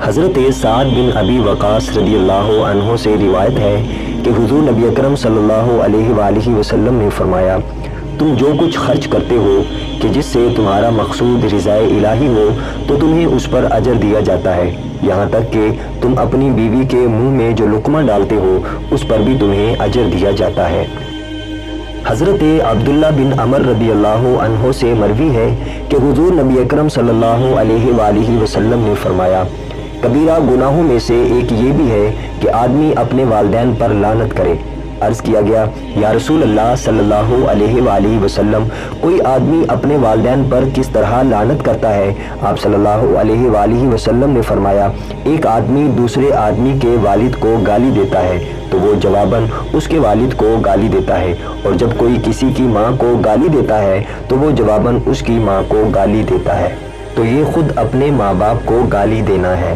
حضرت سعد بن ابی وقاص رضی اللہ عنہ سے روایت ہے کہ حضور نبی اکرم صلی اللہ علیہ وآلہ وسلم نے فرمایا، تم جو کچھ خرچ کرتے ہو کہ جس سے تمہارا مقصود رضائے الہی ہو تو تمہیں اس پر اجر دیا جاتا ہے، یہاں تک کہ تم اپنی بیوی کے منہ میں جو لقمہ ڈالتے ہو اس پر بھی تمہیں اجر دیا جاتا ہے۔ حضرت عبداللہ بن عمر رضی اللہ عنہ سے مروی ہے کہ حضور نبی اکرم صلی اللہ علیہ وآلہ وسلم نے فرمایا، کبیرہ گناہوں میں سے ایک یہ بھی ہے کہ آدمی اپنے والدین پر لعنت کرے۔ عرض کیا گیا، یا رسول اللہ صلی اللہ علیہ وآلہ وسلم، کوئی آدمی اپنے والدین پر کس طرح لعنت کرتا ہے؟ آپ صلی اللہ علیہ وآلہ وسلم نے فرمایا، ایک آدمی دوسرے آدمی کے والد کو گالی دیتا ہے تو وہ جواباً اس کے والد کو گالی دیتا ہے، اور جب کوئی کسی کی ماں کو گالی دیتا ہے تو وہ جواباً اس کی ماں کو گالی دیتا ہے، تو یہ خود اپنے ماں باپ کو گالی دینا ہے۔